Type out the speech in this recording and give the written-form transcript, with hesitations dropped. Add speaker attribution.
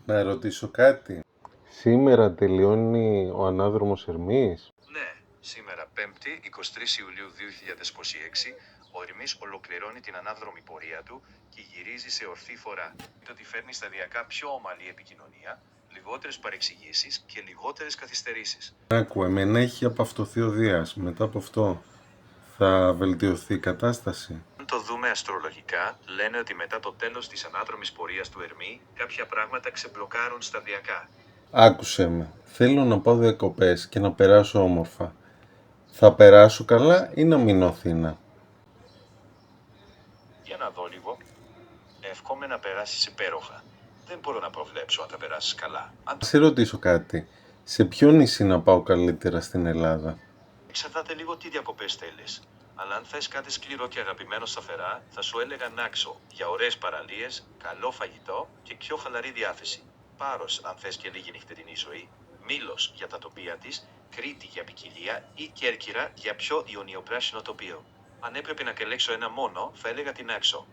Speaker 1: Να ρωτήσω κάτι. Σήμερα τελειώνει ο ανάδρομος Ερμής.
Speaker 2: Ναι, σήμερα 5η, 23 Ιουλίου 2026, ο Ερμής ολοκληρώνει την ανάδρομη πορεία του και γυρίζει σε ορθή φορά. Το ότι φέρνει σταδιακά πιο ομαλή επικοινωνία, λιγότερες παρεξηγήσεις και λιγότερες καθυστερήσεις.
Speaker 1: Άκου, εμένα έχει απαυτωθεί ο Δίας. Μετά από αυτό θα βελτιωθεί η κατάσταση.
Speaker 2: Αν το δούμε αστρολογικά, λένε ότι μετά το τέλος της ανάδρομης πορείας του Ερμή, κάποια πράγματα ξεμπλοκάρουν σταδιακά.
Speaker 1: Άκουσέ με. Θέλω να πάω διακοπές και να περάσω όμορφα. Θα περάσω καλά ή να μείνω Αθήνα?
Speaker 2: Για να δω λίγο. Εύχομαι να περάσεις υπέροχα. Δεν μπορώ να προβλέψω αν θα περάσεις καλά. Αν
Speaker 1: Σε ρωτήσω κάτι. Σε ποιο νησί να πάω καλύτερα στην Ελλάδα?
Speaker 2: εξαρτάται λίγο τι διακοπές θέλεις. Αλλά αν θες κάτι σκληρό και αγαπημένο σταθερά, θα σου έλεγα Νάξο για ωραίες παραλίες, καλό φαγητό και πιο χαλαρή διάθεση. Πάρος αν θες και λίγη νυχτερινή ζωή, Μήλος για τα τοπία της, Κρήτη για ποικιλία ή Κέρκυρα για πιο ιωνιοπράσινο τοπίο. Αν έπρεπε να επιλέξω ένα μόνο, θα έλεγα την Νάξο.